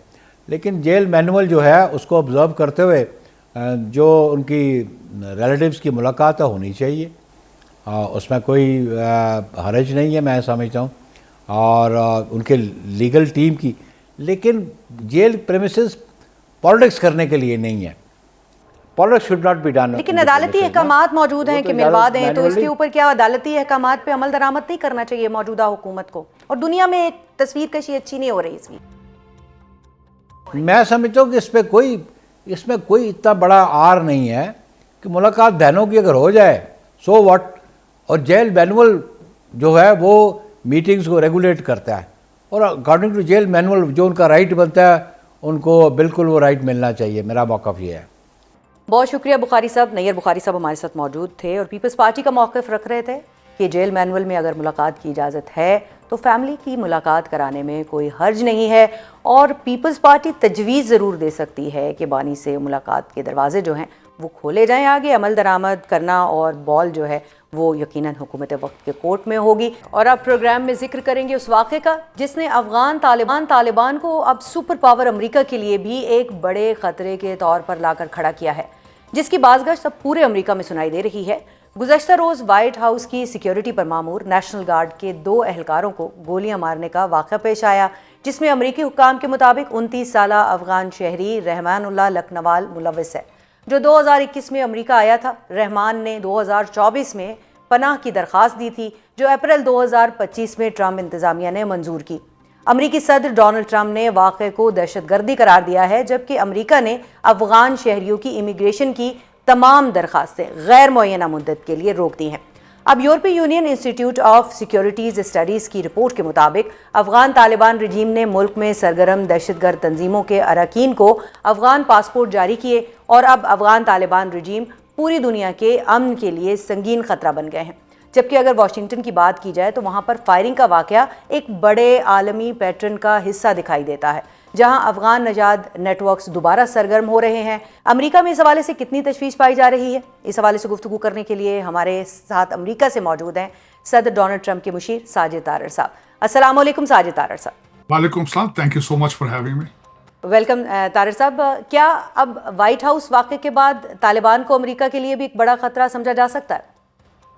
[SPEAKER 3] लेकिन जेल मैनुअल जो है उसको ऑब्ज़र्व करते हुए जो उनकी रिलेटिव्स की मुलाकात होनी चाहिए, उसमें कोई हरज नहीं है मैं समझता हूँ, और उनके लीगल टीम की। लेकिन जेल प्रेमिसेस पॉलिटिक्स करने के लिए नहीं है, politics should not be done.
[SPEAKER 1] लेकिन अदालती अहकामात मौजूद हैं कि मिलवा दें, तो इसके ऊपर क्या अदालती अहकामात पे अमल दरामद नहीं करना चाहिए मौजूदा हुकूमत को? और दुनिया में एक तस्वीर कशी अच्छी नहीं हो रही इसकी।
[SPEAKER 3] मैं समझता हूँ कि इसमें कोई इतना बड़ा आर नहीं है कि मुलाकात बहनों की अगर हो जाए सो व्हाट, और जेल मैनुअल जो है वो मीटिंग्स को रेगुलेट करता है, और अकॉर्डिंग टू जेल मैनुअल जो उनका राइट बनता है उनको बिल्कुल वो राइट मिलना चाहिए। मेरा मौक़िफ़ ये है।
[SPEAKER 1] बहुत शुक्रिया बुखारी साहब। नैयर बुखारी साहब हमारे साथ मौजूद थे और पीपल्स पार्टी का मौक़िफ़ रख रहे थे कि जेल मैनुअल में अगर मुलाकात की इजाज़त है तो फैमिली की मुलाकात कराने में कोई हर्ज नहीं है, और पीपल्स पार्टी तजवीज़ ज़रूर दे सकती है कि बानी से मुलाकात के दरवाजे जो हैं वो खोले जाएं, आगे अमल दरामद करना और बॉल जो है वो यकीनन हुकूमत वक्त के कोर्ट में होगी। और अब प्रोग्राम में जिक्र करेंगे उस वाक़े का जिसने अफ़गान तालिबान को अब सुपर पावर अमेरिका के लिए भी एक बड़े ख़तरे के तौर पर लाकर खड़ा किया है, जिसकी बाज़गश्त अब पूरे अमेरिका में सुनाई दे रही है। गुज़श्ता रोज़ वाइट हाउस की सिक्योरिटी पर मामूर नेशनल गार्ड के 2 एहलकारों को गोलियां मारने का वाक़ा पेश आया, जिसमें अमरीकी हुक्काम के मुताबिक 29 साला अफ़गान शहरी रहमानुल्लाह लखनवाल मुलव्विस है, जो 2021 में अमेरिका आया था। रहमान ने 2024 में पनाह की दरख्वास्त दी थी, जो अप्रैल 2025 में ट्रंप इंतज़ामिया ने मंजूर की। अमरीकी सदर डोनाल्ड ट्रंप ने वाक़े को दहशतगर्दी करार दिया है, जबकि अमरीका ने अफ़गान शहरियों की इमिग्रेशन की तमाम दरखास्तें गैर मुअय्यना मुद्दत के लिए रोक दी हैं। अब यूरोपीय union institute of securities studies की रिपोर्ट के मुताबिक अफ़गान तालिबान रजीम ने मुल्क में सरगर्म दहशतगर्द तंजीमों के अरकान को अफ़गान पासपोर्ट जारी किए, और अब अफ़गान तालिबान रजीम पूरी दुनिया के अमन के लिए संगीन ख़तरा बन गए हैं। जबकि अगर वाशिंगटन की बात की जाए तो वहाँ पर फायरिंग का वाक़या एक बड़े आलमी पैटर्न का हिस्सा दिखाई देता है, जहां अफ़गान नजाद नेटवर्क्स दोबारा सरगर्म हो रहे हैं। अमेरिका में इस हवाले से कितनी तशवीश पाई जा रही है, इस हवाले से गुफ्तगू करने के लिए हमारे साथ अमेरिका से मौजूद हैं सदर डोनाल्ड ट्रंप के मुशीर साजिद तारड़ साहब। अस्सलाम वालेकुम साजिद तारड़ साहब।
[SPEAKER 4] वालेकुम सलाम, thank you so much for having me.
[SPEAKER 1] Welcome Tarar साहब। क्या अब वाइट हाउस वाक़े के बाद तालिबान को अमेरिका के लिए भी एक बड़ा खतरा समझा जा सकता है?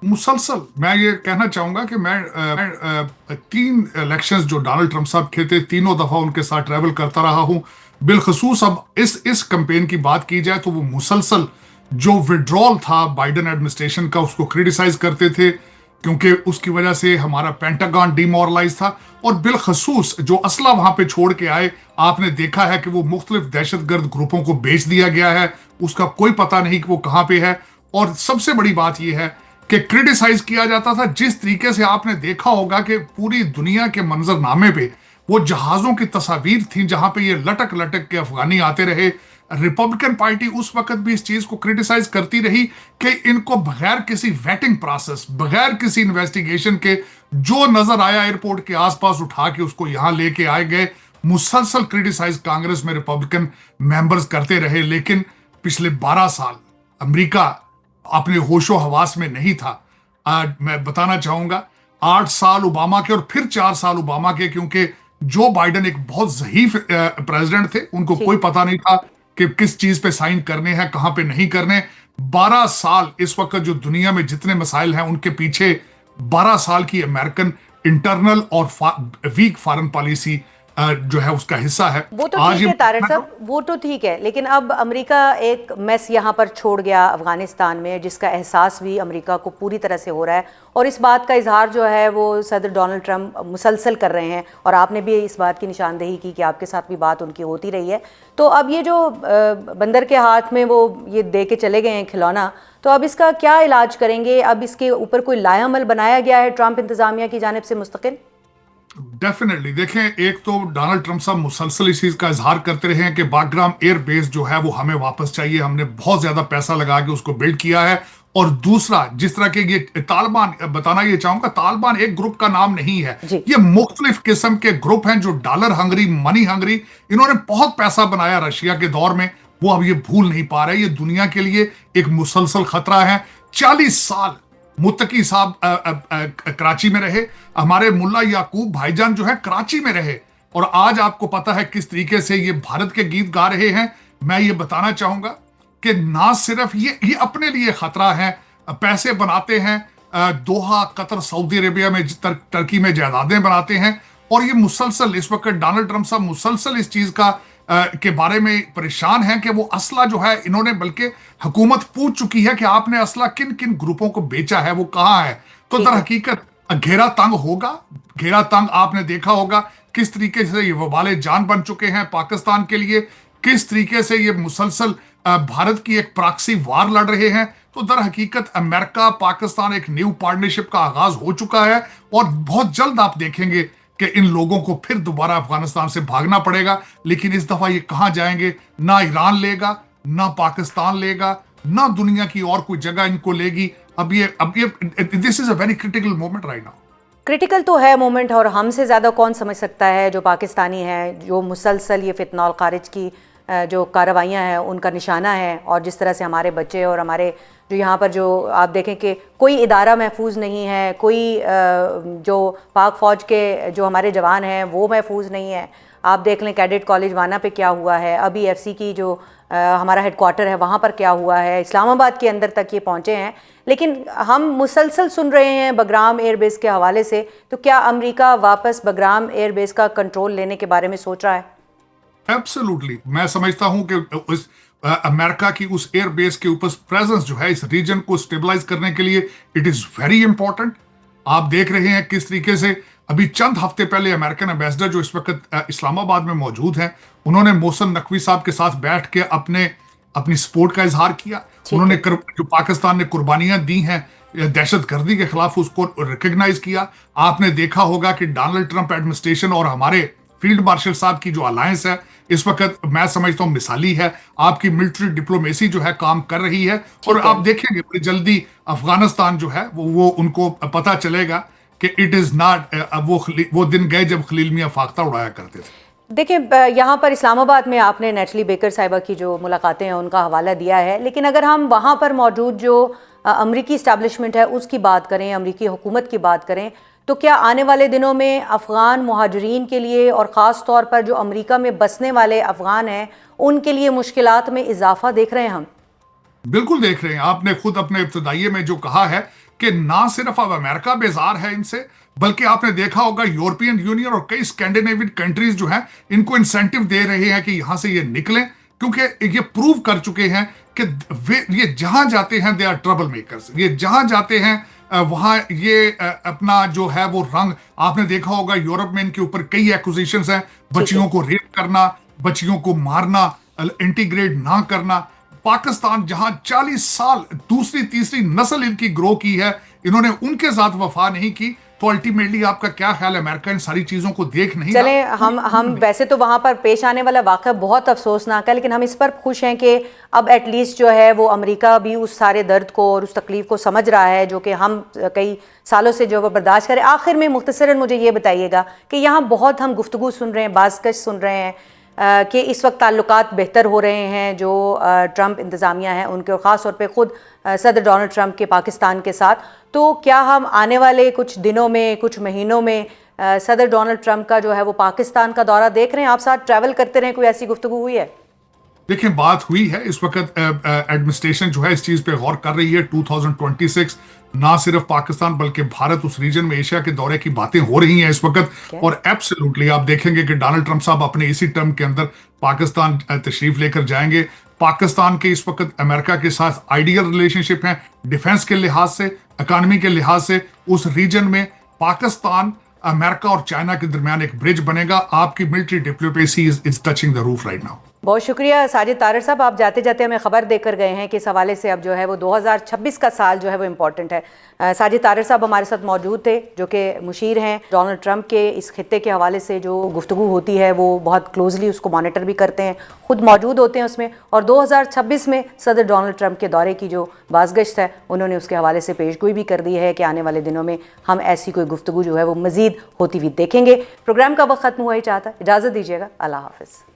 [SPEAKER 4] मुसलसल मैं ये कहना चाहूंगा कि मैं 3 इलेक्शंस जो डोनाल्ड ट्रंप साहब खेते, तीनों दफा उनके साथ ट्रैवल करता रहा हूं। बिलखसूस अब इस कैंपेन की बात की जाए तो वो मुसलसल जो विड्रॉल था बाइडेन एडमिनिस्ट्रेशन का उसको क्रिटिसाइज करते थे, क्योंकि उसकी वजह से हमारा पेंटागन डिमोरलाइज था, और बिलखसूस जो असला वहां पे छोड़ के आए, आपने देखा है कि वो मुख्तलिफ दहशतगर्द ग्रुपों को बेच दिया गया है, उसका कोई पता नहीं कि वो कहां पे है। और सबसे बड़ी बात यह है कि क्रिटिसाइज किया जाता था जिस तरीके से आपने देखा होगा कि पूरी दुनिया के मंजरनामे पे वो जहाजों की तस्वीर थी जहां पे ये लटक लटक के अफगानी आते रहे। रिपब्लिकन पार्टी उस वक्त भी इस चीज को क्रिटिसाइज करती रही कि इनको बगैर किसी वेटिंग प्रोसेस, बगैर किसी इन्वेस्टिगेशन के जो नजर आया एयरपोर्ट के आसपास उठा के उसको यहां लेके आए गए। मुसलसल क्रिटिसाइज कांग्रेस में रिपब्लिकन मेंबर्स करते रहे, लेकिन पिछले 12 साल अमेरिका अपने होशो हवास में नहीं था। मैं बताना चाहूंगा 8 साल ओबामा के और फिर 4 साल ओबामा के, क्योंकि जो बाइडेन एक बहुत ज़ईफ प्रेसिडेंट थे, उनको कोई पता नहीं था कि किस चीज पे साइन करने हैं, कहां पे नहीं करने। 12 साल इस वक्त जो दुनिया में जितने मसाइल हैं उनके पीछे 12 साल की अमेरिकन इंटरनल और वीक फॉरेन पॉलिसी जो है उसका हिस्सा है।
[SPEAKER 1] वो तो ठीक है तारड़ साहब, वो तो ठीक है, लेकिन अब अमेरिका एक मेस यहाँ पर छोड़ गया अफगानिस्तान में, जिसका एहसास भी अमेरिका को पूरी तरह से हो रहा है, और इस बात का इजहार जो है वो सदर डोनाल्ड ट्रंप मुसलसल कर रहे हैं, और आपने भी इस बात की निशानदेही की कि आपके साथ भी बात उनकी होती रही है। तो अब ये जो बंदर के हाथ में वो ये दे के चले गए हैं खिलौना, तो अब इसका क्या इलाज करेंगे? अब इसके ऊपर कोई लायामल बनाया गया है ट्रंप इंतजामिया की जानिब से मुस्तकिल?
[SPEAKER 4] डेफिनेटली देखें, एक तो डोनाल्ड ट्रंप साहब मुसलसल इस चीज का इजहार करते रहे हैं कि बाग्राम एयर बेस जो है वो हमें वापस चाहिए, हमने बहुत ज्यादा पैसा लगा के उसको बिल्ड किया है। और दूसरा, जिस तरह के ये तालिबान, बताना ये चाहूंगा, तालिबान एक ग्रुप का नाम नहीं है, ये मुख्तलिफ किस्म के ग्रुप हैं जो डॉलर हंगरी, मनी हंगरी, इन्होंने बहुत पैसा बनाया रशिया के दौर में, वो अब ये भूल नहीं पा रहे। ये दुनिया के लिए एक मुसलसल खतरा है। 40 साल मुत्तकी साहब कराची में रहे, हमारे मुल्ला याकूब भाईजान जो है कराची में रहे, और आज आपको पता है किस तरीके से ये भारत के गीत गा रहे हैं। मैं ये बताना चाहूंगा कि ना सिर्फ ये अपने लिए खतरा है, पैसे बनाते हैं, दोहा, कतर, सऊदी अरेबिया में, टर्की में जायदादें बनाते हैं, और ये मुसलसल इस वक्त डोनाल्ड ट्रंप साहब मुसलसल इस चीज का के बारे में परेशान हैं कि वो असला जो है इन्होंने, बल्कि हुकूमत पूछ चुकी है कि आपने असला किन किन ग्रुपों को बेचा है, वो कहाँ है। तो दर हकीकत घेरा तंग होगा। घेरा तंग आपने देखा होगा किस तरीके से ये वबाले जान बन चुके हैं पाकिस्तान के लिए, किस तरीके से ये मुसलसल भारत की एक प्रॉक्सी वार लड़ रहे हैं। तो दर हकीकत अमेरिका पाकिस्तान एक न्यू पार्टनरशिप का आगाज हो चुका है, और बहुत जल्द आप देखेंगे कि इन लोगों को फिर दोबारा अफगानिस्तान से भागना पड़ेगा। लेकिन इस दफा ये कहां जाएंगे? ना ईरान लेगा, ना पाकिस्तान लेगा, ना दुनिया की और कोई जगह इनको लेगी। अब ये this is a very critical moment right now.
[SPEAKER 1] Critical तो है मोमेंट, और हमसे ज़्यादा कौन समझ सकता है जो पाकिस्तानी है, जो मुसलसल ये फितनौल खारिज की जो कार्रवाइयाँ हैं उनका निशाना है, और जिस तरह से हमारे बच्चे और हमारे जो यहाँ पर जो आप देखें कि कोई इदारा महफूज नहीं है, कोई जो पाक फ़ौज के जो हमारे जवान हैं वो महफूज नहीं है। आप देख लें कैडेट कॉलेज वाना पे क्या हुआ है, अभी एफसी की जो हमारा हेडक्वार्टर है वहाँ पर क्या हुआ है, इस्लामाबाद के अंदर तक ये पहुँचे हैं। लेकिन हम मुसलसल सुन रहे हैं बगराम एयरबेस के हवाले से, तो क्या अमेरिका वापस बगराम एयरबेस का कंट्रोल लेने के बारे में सोच रहा है?
[SPEAKER 4] एब्सोल्युटली, मैं समझता हूं कि उस अमेरिका की उस एयरबेस के ऊपर प्रेजेंस जो है इस रीजन को स्टेबलाइज करने के लिए इट इज वेरी इंपॉर्टेंट। आप देख रहे हैं किस तरीके से अभी चंद हफ्ते पहले अमेरिकन एम्बेसडर जो इस वक्त इस्लामाबाद में मौजूद हैं, उन्होंने मोहसिन नकवी साहब के साथ बैठ के अपनी सपोर्ट का इजहार किया। उन्होंने जो पाकिस्तान ने कुर्बानियां दी हैं दहशतगर्दी के खिलाफ, उसको रिकग्नाइज किया। आपने देखा होगा कि डोनाल्ड ट्रंप एडमिनिस्ट्रेशन और हमारे फील्ड मार्शल साहब की जो अलायंस है इस वक्त मैं समझता हूं मिसाली है। आपकी मिलिट्री डिप्लोमेसी जो है काम कर रही है, और आप देखेंगे बड़ी जल्दी अफगानिस्तान जो है वो उनको पता चलेगा कि इट इज नॉट वो दिन गए जब खलील मियां फाख्ता उड़ाया करते थे।
[SPEAKER 1] देखिए, यहाँ पर इस्लामाबाद में आपने नेटली बेकर साहिबा की जो मुलाकातें हैं उनका हवाला दिया है, लेकिन अगर हम वहाँ पर मौजूद जो अमरीकी इस्टेब्लिशमेंट है उसकी बात करें, अमरीकी हुकूमत की बात करें, तो क्या आने वाले दिनों में अफ़गान मुहाजिरीन के लिए और ख़ास तौर पर जो अमेरिका में बसने वाले अफ़गान हैं उनके लिए मुश्किलात में इजाफा देख रहे हैं हम?
[SPEAKER 4] बिल्कुल देख रहे हैं। आपने खुद अपने इब्तिदाइये में जो कहा है कि ना सिर्फ अब अमेरिका बेजार है इनसे, बल्कि आपने देखा होगा यूरोपियन यूनियन और कई स्कैंडिनेवियन कंट्रीज जो हैं इनको इंसेंटिव दे रहे हैं कि यहां से ये निकलें, क्योंकि ये प्रूव कर चुके हैं कि ये जहां जाते हैं दे आर ट्रबल मेकर्स। ये जहां जाते हैं वहां ये अपना जो है वो रंग, आपने देखा होगा यूरोप में इनके ऊपर कई एक्विजिशंस हैं, बच्चियों को रेप करना, बच्चियों को मारना, इंटीग्रेट ना करना। पाकिस्तान जहां 40 साल दूसरी तीसरी नस्ल इनकी ग्रो की है, इन्होंने उनके साथ वफा नहीं की, तो अल्टीमेटली आपका क्या ख्याल है अमेरिका इन सारी चीजों को देख नहीं
[SPEAKER 1] चले हम वैसे तो वहाँ पर पेश आने वाला वाक़या बहुत अफसोसनाक है, लेकिन हम इस पर खुश हैं कि अब एटलीस्ट जो है वो अमेरिका भी उस सारे दर्द को और उस तकलीफ को समझ रहा है जो कि हम कई सालों से जो वो बर्दाश्त करें। आखिर में मुख्तसरन मुझे ये बताइएगा कि यहाँ बहुत हम गुफ्तगू सुन रहे हैं, बाज़कश सुन रहे हैं कि इस वक्त ताल्लुकात बेहतर हो रहे हैं जो ट्रंप इंतज़ामिया है उनके, और ख़ास तौर पे ख़ुद सदर डोनाल्ड ट्रंप के पाकिस्तान के साथ। तो क्या हम आने वाले कुछ दिनों में, कुछ महीनों में सदर डोनाल्ड ट्रंप का जो है वो पाकिस्तान का दौरा देख रहे हैं? आप साथ ट्रैवल करते रहे, कोई ऐसी गुफ्तगू हुई है?
[SPEAKER 4] देखिए, बात हुई है। इस वक्त एडमिनिस्ट्रेशन जो है इस चीज पे गौर कर रही है। 2026 ना सिर्फ पाकिस्तान बल्कि भारत उस रीजन में एशिया के दौरे की बातें हो रही हैं इस वक्त, और एब्सोल्युटली आप देखेंगे कि डोनाल्ड ट्रंप साहब अपने इसी टर्म के अंदर पाकिस्तान तशरीफ लेकर जाएंगे। पाकिस्तान के इस वक्त अमेरिका के साथ आइडियल रिलेशनशिप है, डिफेंस के लिहाज से, इकोनॉमी के लिहाज से। उस रीजन में पाकिस्तान, अमेरिका और चाइना के दरमियान एक ब्रिज बनेगा। आपकी military diplomacy is touching the roof right now.
[SPEAKER 1] बहुत शुक्रिया साजिद तारड़ साहब, आप जाते जाते हमें खबर देकर गए हैं कि इस हवाले से अब जो है वो 2026 का साल जो है वो इम्पॉर्टेंट है। साजिद तारड़ साहब हमारे साथ मौजूद थे जो कि मुशीर हैं डोनाल्ड ट्रंप के। इस खित्ते के हवाले से जो गुफ्तगू होती है वो बहुत क्लोजली उसको मॉनिटर भी करते हैं, खुद मौजूद होते हैं उसमें, और 2026 में सदर डोनाल्ड ट्रंप के दौरे की जो बाज़गश्त है उन्होंने उसके हवाले से पेशगोई भी कर दी है कि आने वाले दिनों में हम ऐसी कोई गुफ्तगू जो है वो मज़ीद होती हुई देखेंगे। प्रोग्राम का वक्त ख़त्म हुआ ही चाहता है, इजाज़त दीजिएगा, अल्लाह हाफ़िज़।